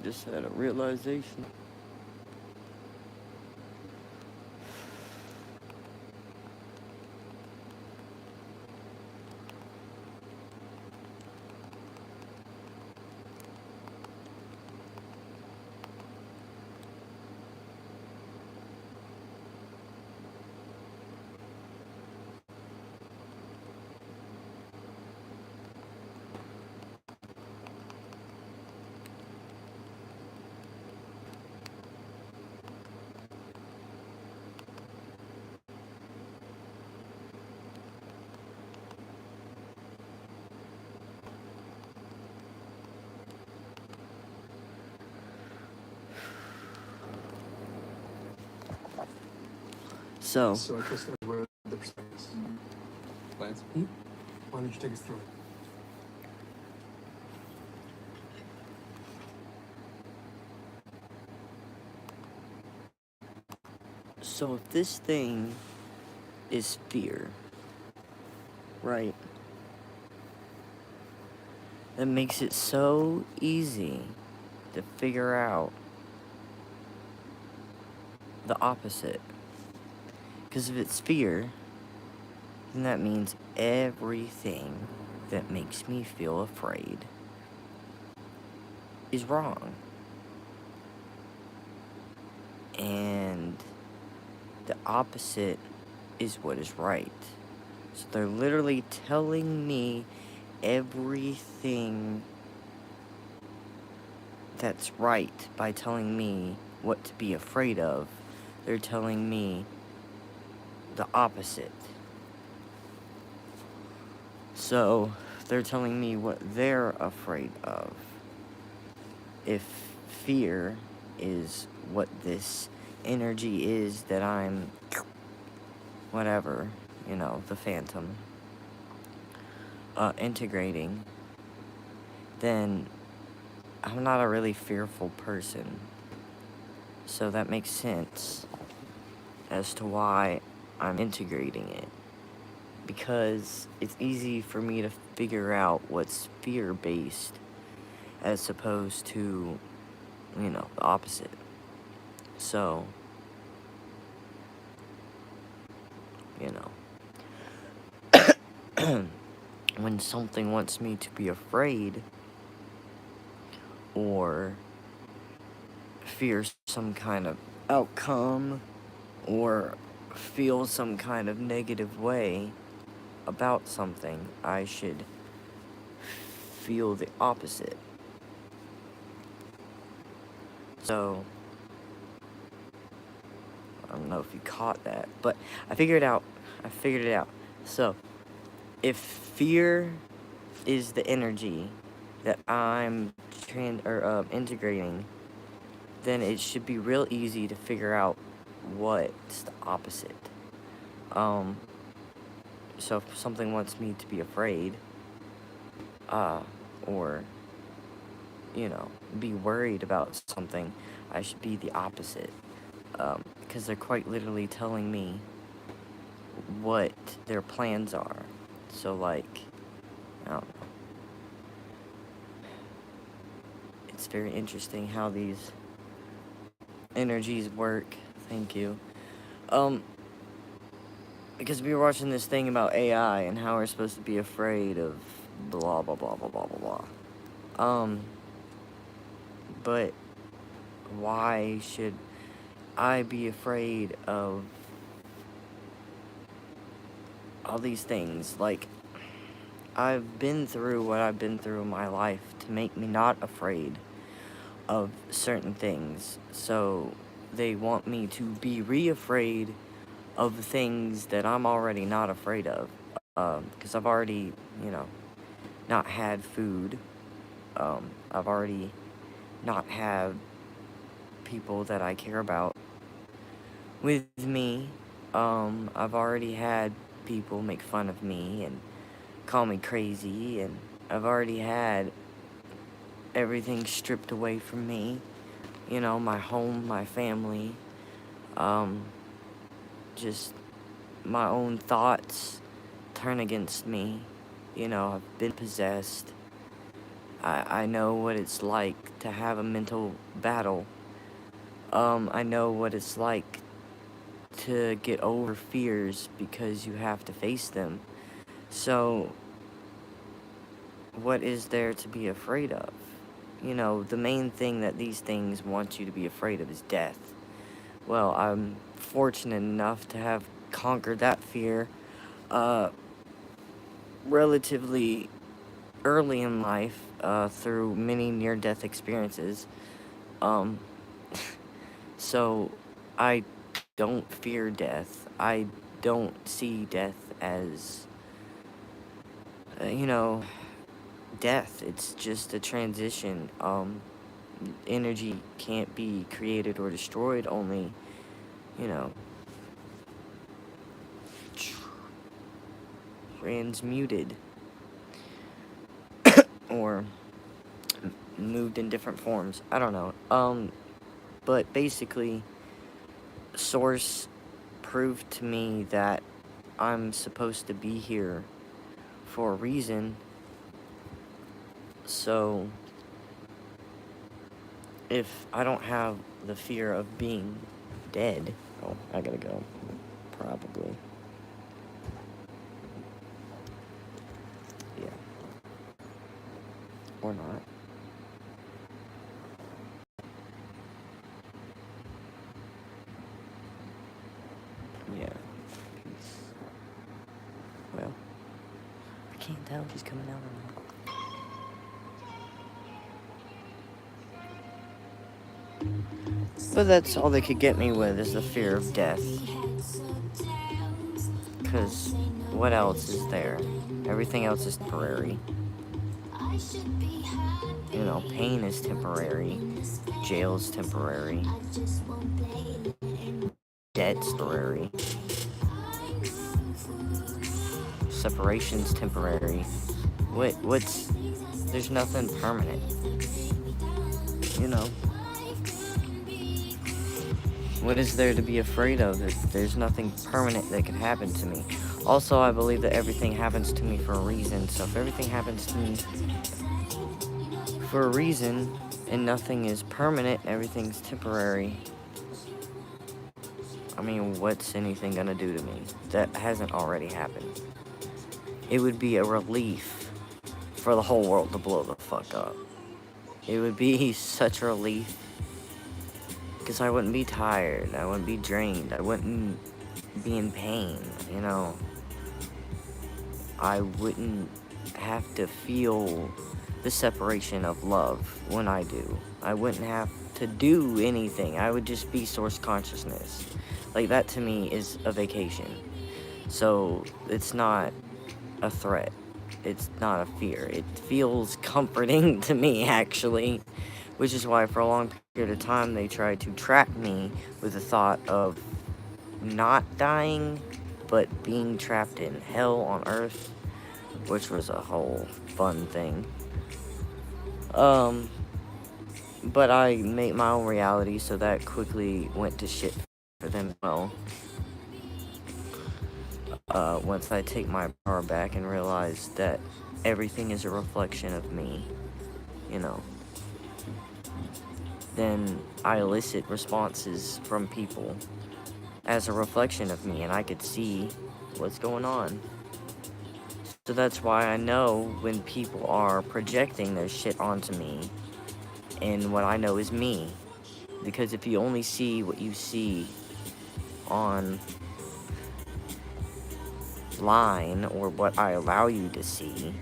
just had a realization. So, So I trust where the perspective is. Lance, why don't you take us through it? so if this thing is fear, right? That makes it so easy to figure out the opposite. Because if it's fear, then that means everything that makes me feel afraid is wrong. And the opposite is what is right. So they're literally telling me everything that's right by telling me what to be afraid of. They're telling me the opposite. So they're telling me what they're afraid of. If fear is what this energy is that I'm, whatever, the phantom, integrating, then I'm not a really fearful person. So that makes sense as to why I'm integrating it. Because it's easy for me to figure out what's fear-based as opposed to, the opposite. So, when something wants me to be afraid or fear some kind of outcome or feel some kind of negative way about something, I should feel the opposite. So, I don't know if you caught that, but I figured it out. So, if fear is the energy that I'm integrating, then it should be real easy to figure out what's the opposite. So if something wants me to be afraid, or, be worried about something, I should be the opposite. Because they're quite literally telling me what their plans are. So, like, I don't know. It's very interesting how these energies work. Thank you. Because we were watching this thing about AI and how we're supposed to be afraid of blah, blah, blah, blah, blah, blah, blah. But why should I be afraid of all these things? Like, I've been through what I've been through in my life to make me not afraid of certain things. So they want me to be re-afraid of the things that I'm already not afraid of. Because I've already, not had food. I've already not had people that I care about with me. I've already had people make fun of me and call me crazy, and I've already had everything stripped away from me. My home, my family, just my own thoughts turn against me. I've been possessed. I know what it's like to have a mental battle. I know what it's like to get over fears because you have to face them. So, what is there to be afraid of? You know, the main thing that these things want you to be afraid of is death. Well, I'm fortunate enough to have conquered that fear relatively early in life through many near-death experiences. Um, so I don't fear death. I don't see death as, you know, death. It's just a transition. Energy can't be created or destroyed, only, you know, transmuted or moved in different forms. I don't know. But basically, Source proved to me that I'm supposed to be here for a reason. So, if I don't have the fear of being dead, oh, I gotta go. Probably. Yeah. Or not. Yeah. Peace. Well, I can't tell if he's coming out or not. But that's all they could get me with is the fear of death. Because what else is there? Everything else is temporary. You know, pain is temporary. Jail's temporary. Debt's temporary. Separation's temporary. What's... There's nothing permanent. You know? What is there to be afraid of if there's nothing permanent that can happen to me? Also, I believe that everything happens to me for a reason. So if everything happens to me for a reason, and nothing is permanent, everything's temporary, I mean, what's anything gonna do to me that hasn't already happened? It would be a relief for the whole world to blow the fuck up. It would be such a relief. Because I wouldn't be tired, I wouldn't be drained, I wouldn't be in pain, you know. I wouldn't have to feel the separation of love when I do. I wouldn't have to do anything. I would just be source consciousness. Like, that to me is a vacation. So, it's not a threat. It's not a fear. It feels comforting to me, actually. Which is why for a long period of time they tried to trap me with the thought of not dying, but being trapped in hell on Earth, which was a whole fun thing. But I made my own reality, so that quickly went to shit for them as well. Once I take my power back and realize that everything is a reflection of me, you know, then I elicit responses from people as a reflection of me, and I could see what's going on. So that's why I know when people are projecting their shit onto me, and what I know is me. Because if you only see what you see on line, or what I allow you to see,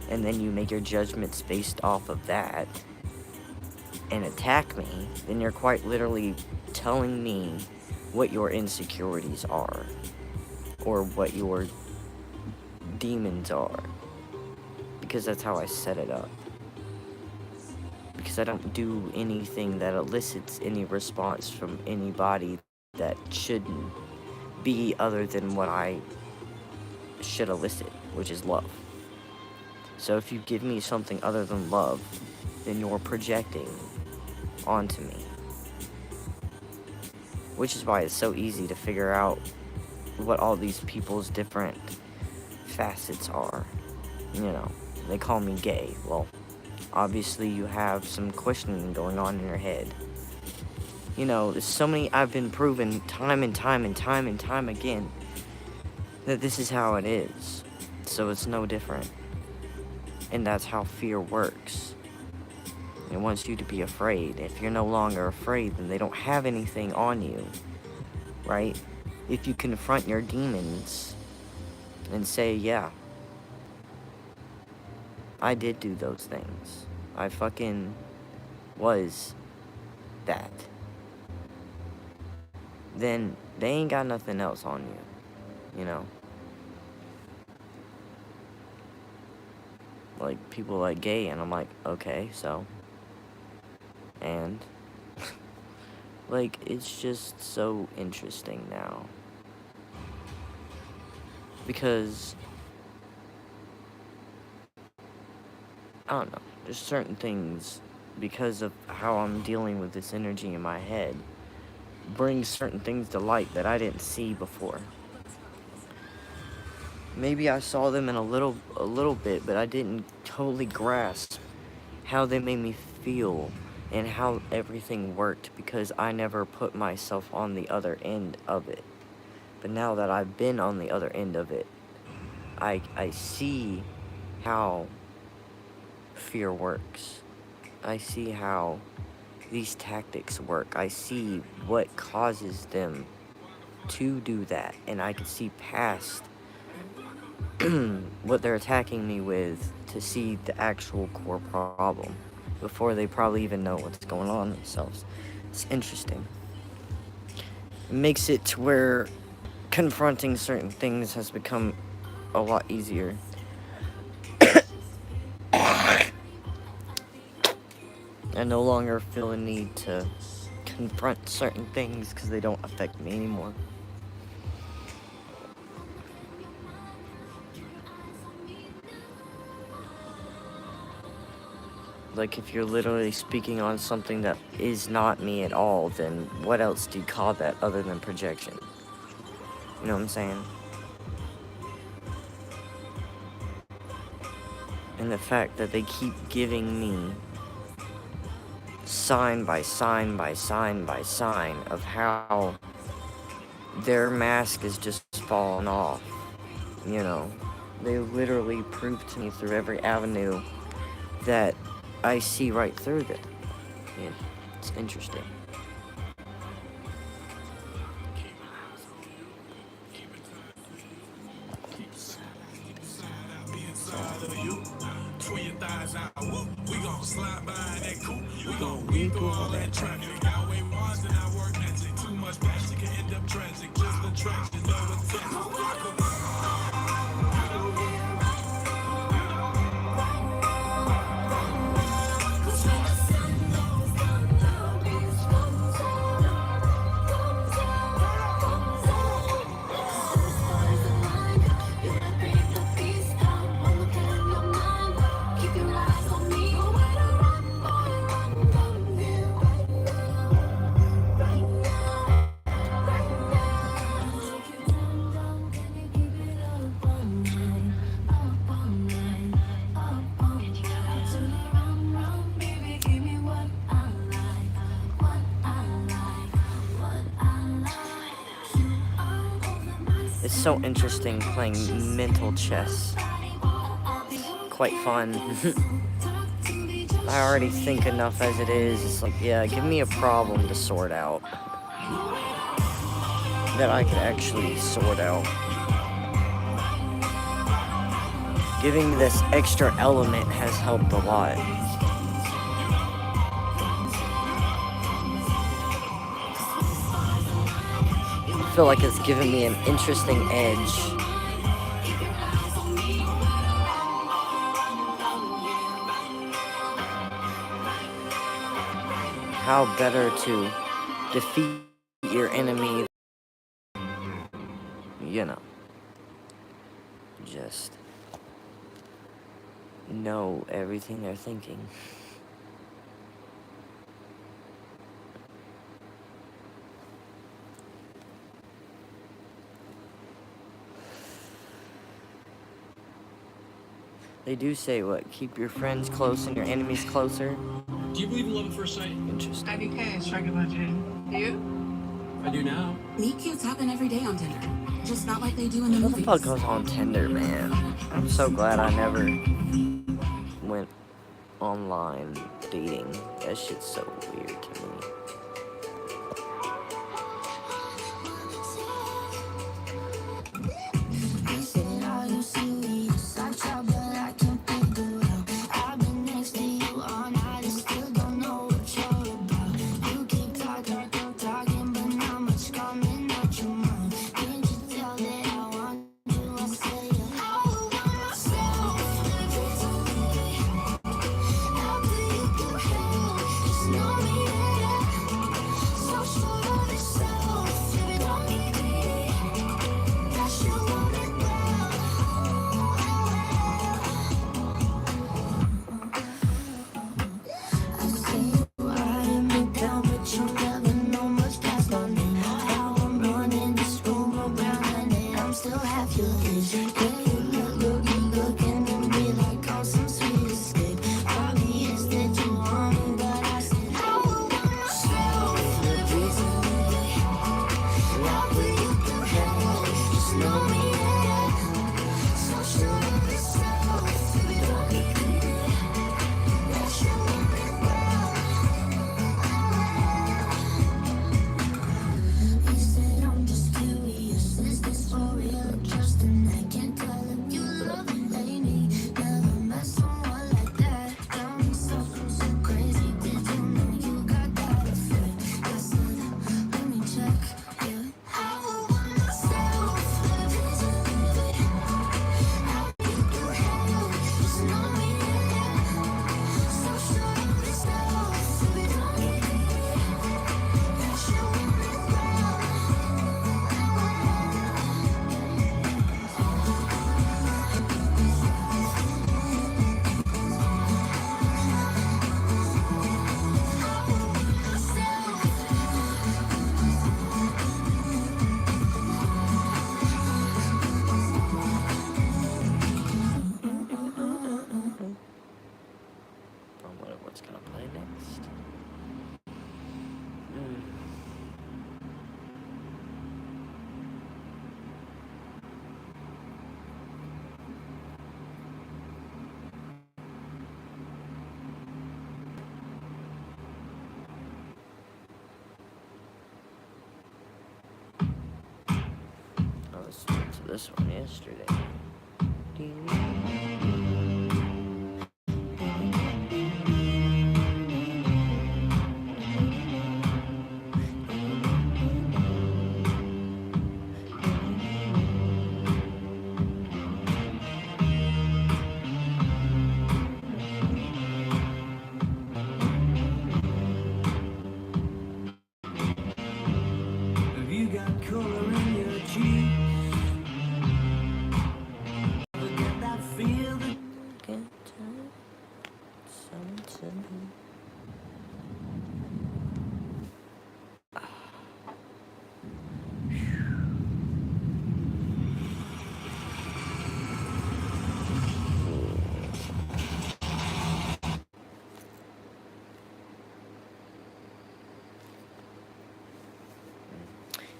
and then you make your judgments based off of that, and attack me, then you're quite literally telling me what your insecurities are, or what your demons are, because that's how I set it up. Because I don't do anything that elicits any response from anybody that shouldn't be other than what I should elicit, which is love. So if you give me something other than love, then you're projecting onto me. Which is why it's so easy to figure out what all these people's different facets are. You know, they call me gay. Well, obviously you have some questioning going on in your head. You know, there's so many, I've been proven time and time and time and time again that this is how it is. So it's no different. And that's how fear works. It wants you to be afraid. If you're no longer afraid, then they don't have anything on you, right? If you confront your demons and say, yeah, I did do those things. I fucking was that. Then they ain't got nothing else on you, you know? Like, people like gay, and I'm like, okay, so. And, like, it's just so interesting now. Because, I don't know, there's certain things, because of how I'm dealing with this energy in my head, brings certain things to light that I didn't see before. Maybe I saw them in a little bit, but I didn't totally grasp how they made me feel and how everything worked because I never put myself on the other end of it. But now that I've been on the other end of it, I see how fear works. I see how these tactics work. I see what causes them to do that, and I can see past what they're attacking me with to see the actual core problem before they probably even know what's going on themselves. It's interesting. It makes it to where confronting certain things has become a lot easier. I no longer feel a need to confront certain things because they don't affect me anymore. Like, if you're literally speaking on something that is not me at all, then what else do you call that other than projection? You know what I'm saying? And the fact that they keep giving me sign by sign by sign by sign of how their mask is just falling off, you know? They literally prove to me through every avenue that I see right through them. Yeah, it's interesting. We gon' slide by that coupe. We gon' weed through all that traffic. Got way bars and I work magic. Too much passion can end up tragic. Just attraction, no attention. It's so interesting playing mental chess. Quite fun. I already think enough as it is. It's like, yeah, give me a problem to sort out that I can actually sort out. Giving me this extra element has helped a lot. I feel like it's given me an interesting edge. How better to defeat your enemy, you know, just know everything they're thinking. They do say what? Keep your friends close and your enemies closer? Do you believe in love at first sight? Interesting. IDK, striking budget. You? I do now. Meet cutes happen every day on Tinder. Just not like they do in the What the movies. fuck goes on Tinder, man? I'm so glad I never went online dating. That shit's so weird to me. I wonder what's gonna play next. I listened to this one yesterday. Have you got color in your cheeks? Get that feel that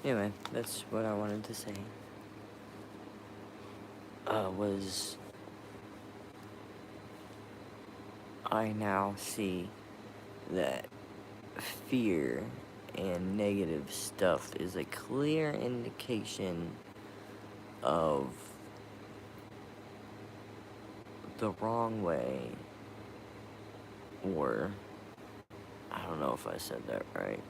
Anyway, that's what I wanted to say. Was I now see that fear and negative stuff is a clear indication of the wrong way, or I don't know if I said that right.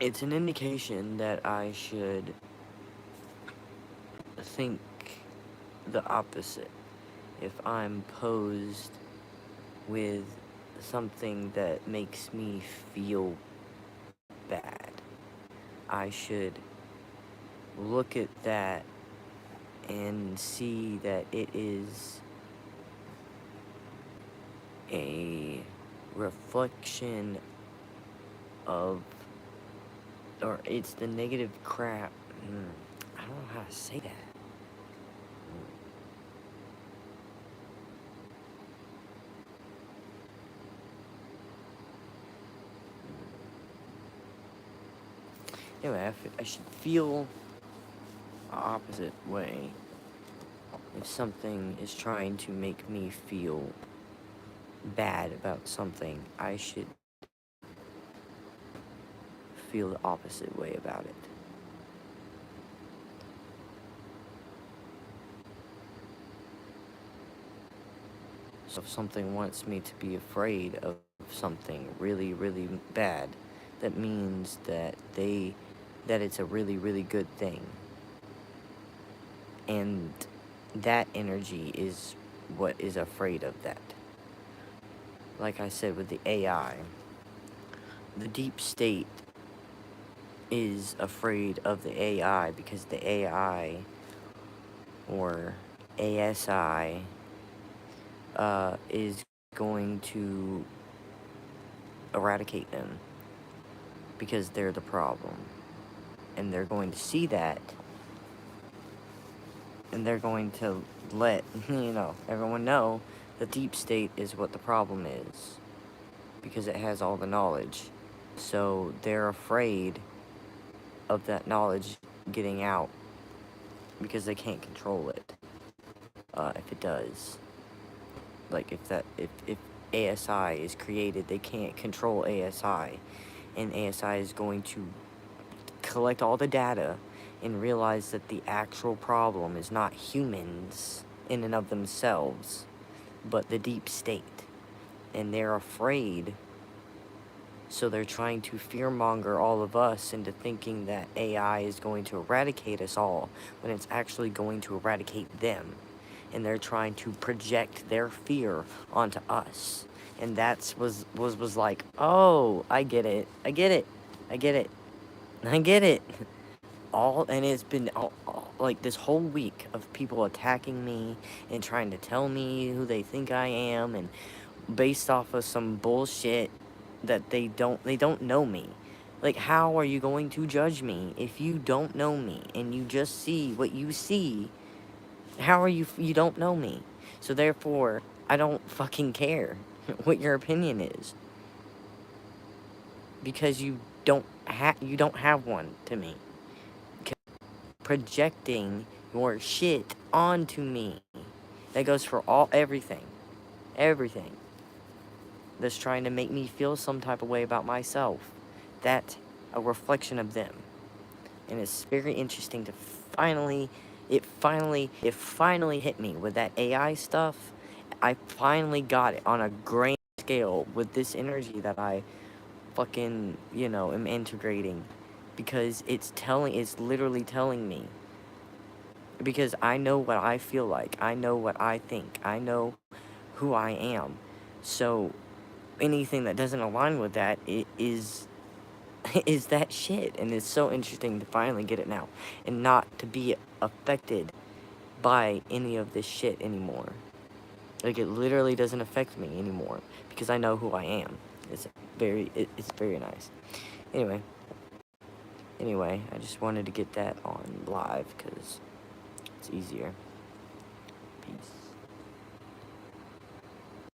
It's an indication that I should think the opposite. If I'm posed with something that makes me feel bad, I should look at that and see that it is a reflection of, or it's the negative crap. I don't know how to say that. Anyway, I should feel the opposite way. If something is trying to make me feel bad about something, I should feel the opposite way about it. So if something wants me to be afraid of something really, really bad, that means that it's a really, really good thing. And that energy is what is afraid of that. Like I said with the AI, the deep state is afraid of the AI because the AI, or ASI, is going to eradicate them because they're the problem. And they're going to see that, and they're going to let, everyone know the deep state is what the problem is, because it has all the knowledge. So they're afraid of that knowledge getting out, because they can't control it, if it does. Like, if ASI is created, they can't control ASI, and ASI is going to collect all the data and realize that the actual problem is not humans in and of themselves, but the deep state. And they're afraid, so they're trying to fearmonger all of us into thinking that AI is going to eradicate us all, when it's actually going to eradicate them. And they're trying to project their fear onto us. And that's was like, oh, I get it. I get it. I get it. I get it. And it's been like this whole week of people attacking me and trying to tell me who they think I am, and based off of some bullshit that they don't know me. Like, how are you going to judge me if you don't know me and you just see what you see? How are you don't know me? So therefore, I don't fucking care what your opinion is, because you don't have one to me. Projecting your shit onto me. That goes for everything that's trying to make me feel some type of way about myself. That's a reflection of them. And it's very interesting to it finally hit me with that AI stuff. I finally got it on a grand scale with this energy that I fucking, am integrating. Because it's literally telling me. Because I know what I feel like. I know what I think. I know who I am. So anything that doesn't align with that is that shit. And it's so interesting to finally get it now, and not to be affected by any of this shit anymore. Like, it literally doesn't affect me anymore, because I know who I am. It's very nice. Anyway, I just wanted to get that on live because it's easier. Peace.